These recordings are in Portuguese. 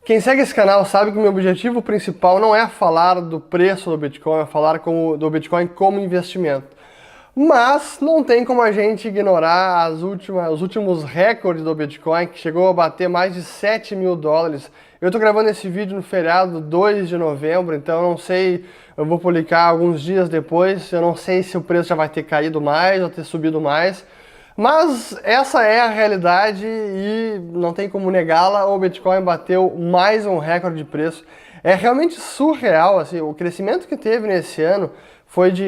Quem segue esse canal sabe que o meu objetivo principal não é falar do preço do Bitcoin, é falar do Bitcoin como investimento. Mas não tem como a gente ignorar os últimos recordes do Bitcoin, que chegou a bater mais de 7 mil dólares. Eu estou gravando esse vídeo no feriado 2 de novembro, então eu não sei, eu vou publicar alguns dias depois, eu não sei se o preço já vai ter caído mais ou ter subido mais. Mas essa é a realidade e não tem como negá-la, o Bitcoin bateu mais um recorde de preço. É realmente surreal, assim, o crescimento que teve nesse ano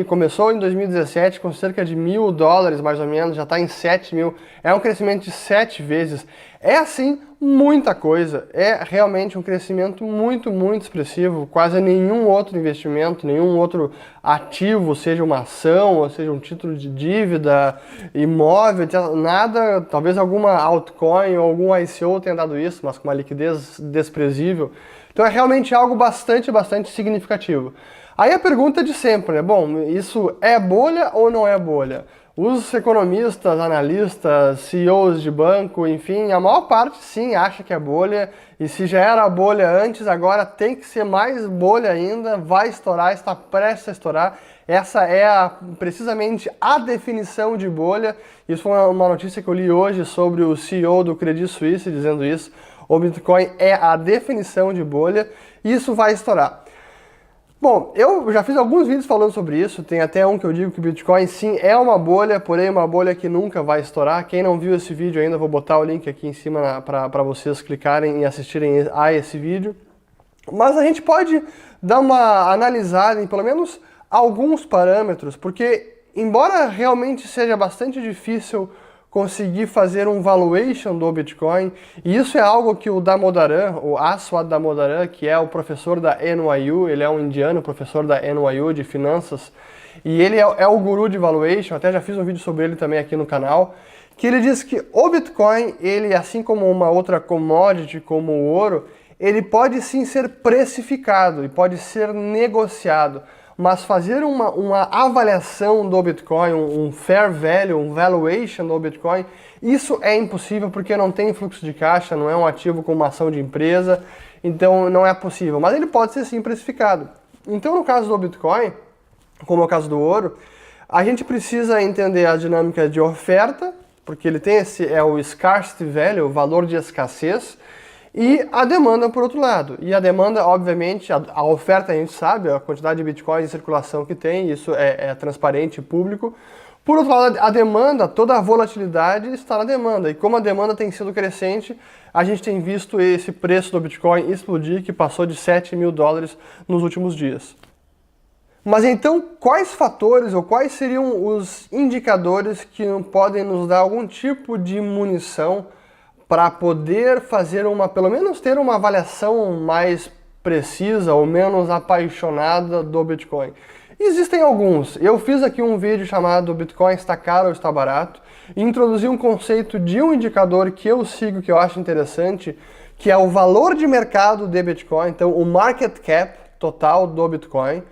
começou em 2017 com cerca de 1.000 dólares mais ou menos, já está em 7 mil, é um crescimento de 7 vezes. É assim, muita coisa, é realmente um crescimento muito expressivo, quase nenhum outro investimento, nenhum outro ativo, seja uma ação, ou seja um título de dívida, imóvel, nada, talvez alguma altcoin ou algum ICO tenha dado isso, mas com uma liquidez desprezível. Então é realmente algo bastante significativo. Aí a pergunta de sempre, né? Bom, isso é bolha ou não é bolha? Os economistas, analistas, CEOs de banco, enfim, a maior parte sim acha que é bolha, e se já era bolha antes, agora tem que ser mais bolha ainda, vai estourar, está prestes a estourar. Essa é precisamente a definição de bolha. Isso foi uma notícia que eu li hoje sobre o CEO do Credit Suisse dizendo isso. O Bitcoin é a definição de bolha e isso vai estourar. Bom, eu já fiz alguns vídeos falando sobre isso, tem até um que eu digo que o Bitcoin sim é uma bolha, porém uma bolha que nunca vai estourar. Quem não viu esse vídeo ainda, vou botar o link aqui em cima para vocês clicarem e assistirem a esse vídeo. Mas a gente pode dar uma analisada em pelo menos alguns parâmetros, porque embora realmente seja bastante difícil conseguir fazer um valuation do Bitcoin, e isso é algo que o Damodaran, o Aswad Damodaran, que é o professor da NYU, ele é um indiano, professor da NYU de finanças, e ele é o guru de valuation, até já fiz um vídeo sobre ele também aqui no canal, que ele diz que o Bitcoin, ele assim como uma outra commodity, como o ouro, ele pode sim ser precificado e pode ser negociado, mas fazer uma avaliação do Bitcoin, um fair value, um valuation do Bitcoin, isso é impossível porque não tem fluxo de caixa, não é um ativo com uma ação de empresa, então não é possível. Mas ele pode ser sim precificado. Então no caso do Bitcoin, como é o caso do ouro, a gente precisa entender a dinâmica de oferta, porque ele tem o scarcity value, o valor de escassez, e a demanda por outro lado. E a demanda, obviamente, a oferta a gente sabe, a quantidade de bitcoins em circulação que tem, isso é transparente e público. Por outro lado, a demanda, toda a volatilidade está na demanda. E como a demanda tem sido crescente, a gente tem visto esse preço do Bitcoin explodir, que passou de 7 mil dólares nos últimos dias. Mas então, quais fatores ou quais seriam os indicadores que podem nos dar algum tipo de munição para poder fazer pelo menos ter uma avaliação mais precisa ou menos apaixonada do Bitcoin? Existem alguns. Eu fiz aqui um vídeo chamado Bitcoin está caro ou está barato e introduzi um conceito de um indicador que eu sigo, que eu acho interessante, que é o valor de mercado de Bitcoin, então o market cap total do Bitcoin,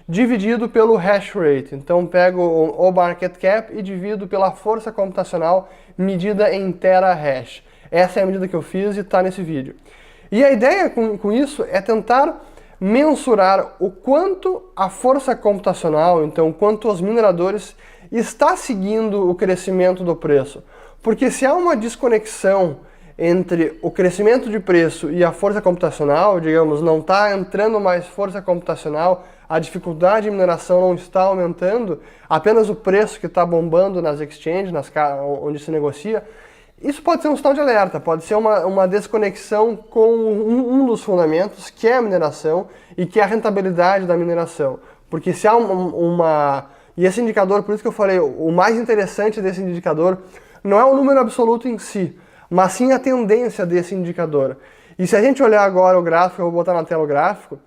dividido pelo hash rate. Então pego o market cap e divido pela força computacional medida em terahash. Essa é a medida que eu fiz e está nesse vídeo. E a ideia com isso é tentar mensurar o quanto a força computacional, então quanto os mineradores, está seguindo o crescimento do preço. Porque se há uma desconexão entre o crescimento de preço e a força computacional, digamos, não está entrando mais força computacional, a dificuldade de mineração não está aumentando, apenas o preço que está bombando nas exchanges, onde se negocia, isso pode ser um sinal de alerta, pode ser uma desconexão com um dos fundamentos, que é a mineração e que é a rentabilidade da mineração. Porque se há E esse indicador, por isso que eu falei, o mais interessante desse indicador não é o número absoluto em si, mas sim a tendência desse indicador. E se a gente olhar agora o gráfico, eu vou botar na tela o gráfico,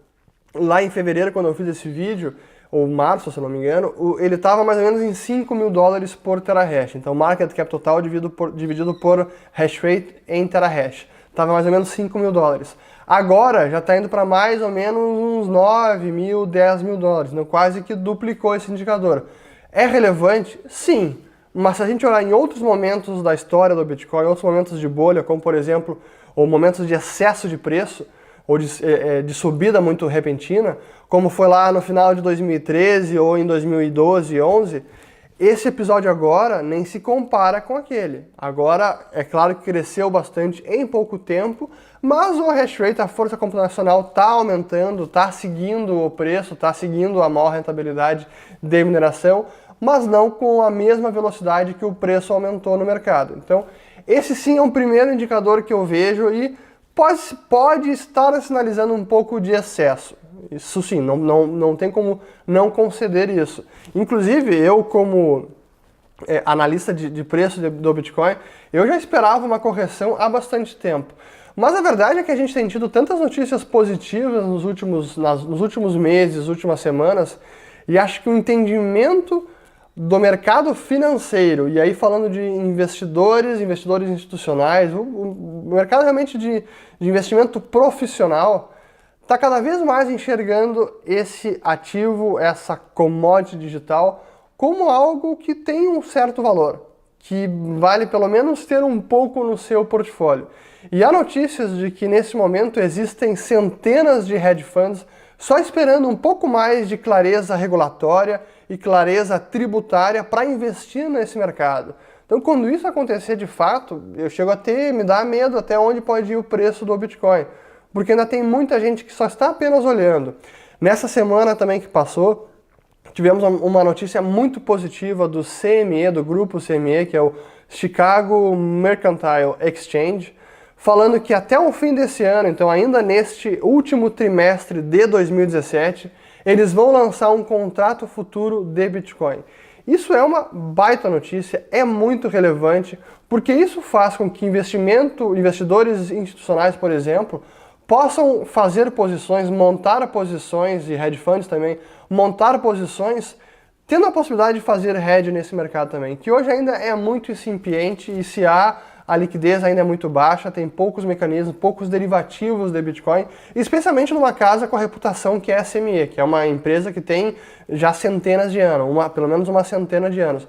lá em fevereiro, quando eu fiz esse vídeo, ou março, se não me engano, ele estava mais ou menos em 5 mil dólares por terahash. Então, market cap total dividido por hash rate em terahash. Estava mais ou menos 5 mil dólares. Agora, já está indo para mais ou menos uns 9 mil, 10 mil dólares. Então, quase que duplicou esse indicador. É relevante? Sim. Mas se a gente olhar em outros momentos da história do Bitcoin, outros momentos de bolha, como, por exemplo, ou momentos de excesso de preço, de subida muito repentina, como foi lá no final de 2013 ou em 2012, 2011, esse episódio agora nem se compara com aquele. Agora, é claro que cresceu bastante em pouco tempo, mas o hash rate, a força computacional, está aumentando, está seguindo o preço, está seguindo a maior rentabilidade de mineração, mas não com a mesma velocidade que o preço aumentou no mercado. Então, esse sim é um primeiro indicador que eu vejo e pode estar sinalizando um pouco de excesso. Isso sim, não tem como não conceder isso. Inclusive, eu como analista de preço do Bitcoin, eu já esperava uma correção há bastante tempo. Mas a verdade é que a gente tem tido tantas notícias positivas nos últimos meses, últimas semanas, e acho que o entendimento do mercado financeiro, e aí falando de investidores institucionais, o mercado realmente de investimento profissional, está cada vez mais enxergando esse ativo, essa commodity digital, como algo que tem um certo valor, que vale pelo menos ter um pouco no seu portfólio. E há notícias de que nesse momento existem centenas de hedge funds só esperando um pouco mais de clareza regulatória e clareza tributária para investir nesse mercado. Então, quando isso acontecer de fato, eu chego a me dá medo até onde pode ir o preço do Bitcoin, porque ainda tem muita gente que só está apenas olhando. Nessa semana também que passou, tivemos uma notícia muito positiva do CME, do grupo CME, que é o Chicago Mercantile Exchange, falando que até o fim desse ano, então ainda neste último trimestre de 2017, eles vão lançar um contrato futuro de Bitcoin. Isso é uma baita notícia, é muito relevante, porque isso faz com que investidores institucionais, por exemplo, possam fazer posições, montar posições, e hedge funds também, montar posições, tendo a possibilidade de fazer hedge nesse mercado também, que hoje ainda é muito incipiente e se há a liquidez ainda é muito baixa, tem poucos mecanismos, poucos derivativos de Bitcoin, especialmente numa casa com a reputação que é a CME, que é uma empresa que tem já centenas de anos, pelo menos uma centena de anos.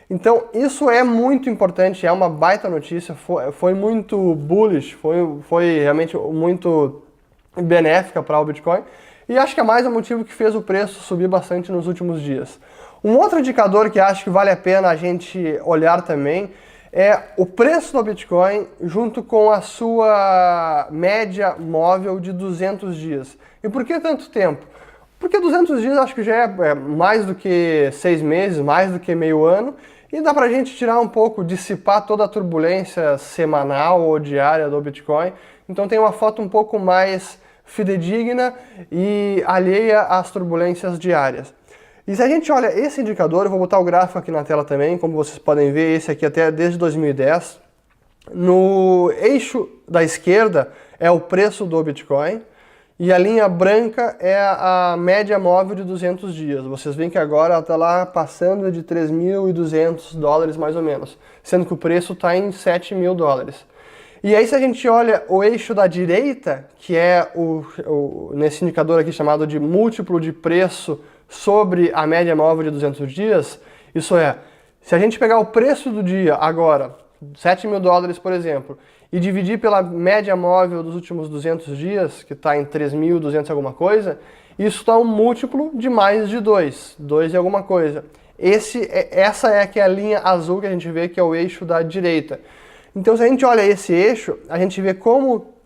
Então, isso é muito importante, é uma baita notícia, foi muito bullish, foi realmente muito benéfica para o Bitcoin, e acho que é mais um motivo que fez o preço subir bastante nos últimos dias. Um outro indicador que acho que vale a pena a gente olhar também é o preço do Bitcoin junto com a sua média móvel de 200 dias. E por que tanto tempo? Porque 200 dias acho que já é mais do que 6 meses, mais do que meio ano, e dá pra gente tirar um pouco, dissipar toda a turbulência semanal ou diária do Bitcoin. Então tem uma foto um pouco mais fidedigna e alheia às turbulências diárias. E se a gente olha esse indicador, eu vou botar o gráfico aqui na tela também, como vocês podem ver, esse aqui até desde 2010. No eixo da esquerda é o preço do Bitcoin e a linha branca é a média móvel de 200 dias. Vocês veem que agora ela está lá passando de 3.200 dólares mais ou menos, sendo que o preço está em 7.000 dólares. E aí se a gente olha o eixo da direita, que é nesse indicador aqui chamado de múltiplo de preço sobre a média móvel de 200 dias, isso é, se a gente pegar o preço do dia agora, 7.000 dólares por exemplo, e dividir pela média móvel dos últimos 200 dias, que está em 3.200 alguma coisa, isso dá um múltiplo de mais de 2 e alguma coisa. Essa é que é a linha azul que a gente vê que é o eixo da direita. Então se a gente olha esse eixo, a gente vê como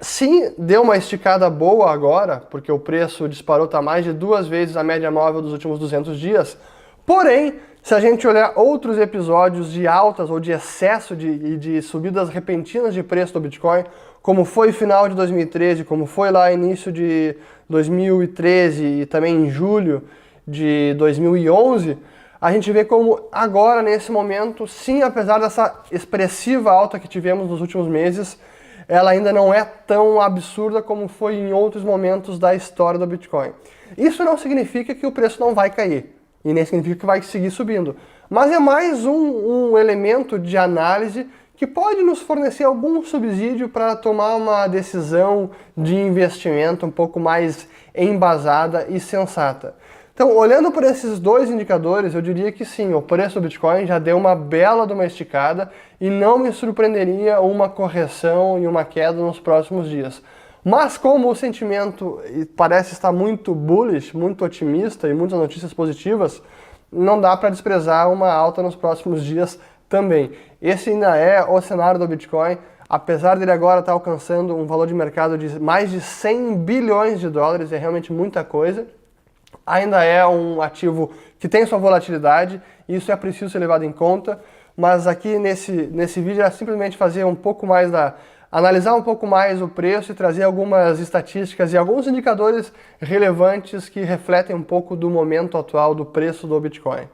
sim, deu uma esticada boa agora, porque o preço disparou, está mais de 2 vezes a média móvel dos últimos 200 dias. Porém, se a gente olhar outros episódios de altas ou de excesso de subidas repentinas de preço do Bitcoin, como foi final de 2013, como foi lá início de 2013 e também em julho de 2011, a gente vê como agora, nesse momento, sim, apesar dessa expressiva alta que tivemos nos últimos meses, ela ainda não é tão absurda como foi em outros momentos da história do Bitcoin. Isso não significa que o preço não vai cair, e nem significa que vai seguir subindo, mas é mais um elemento de análise que pode nos fornecer algum subsídio para tomar uma decisão de investimento um pouco mais embasada e sensata. Então, olhando por esses dois indicadores, eu diria que sim, o preço do Bitcoin já deu uma bela de uma esticada e não me surpreenderia uma correção e uma queda nos próximos dias. Mas como o sentimento parece estar muito bullish, muito otimista e muitas notícias positivas, não dá para desprezar uma alta nos próximos dias também. Esse ainda é o cenário do Bitcoin, apesar dele agora estar alcançando um valor de mercado de mais de 100 bilhões de dólares, é realmente muita coisa. Ainda é um ativo que tem sua volatilidade, e isso é preciso ser levado em conta, mas aqui nesse vídeo é simplesmente fazer um pouco mais analisar um pouco mais o preço e trazer algumas estatísticas e alguns indicadores relevantes que refletem um pouco do momento atual do preço do Bitcoin.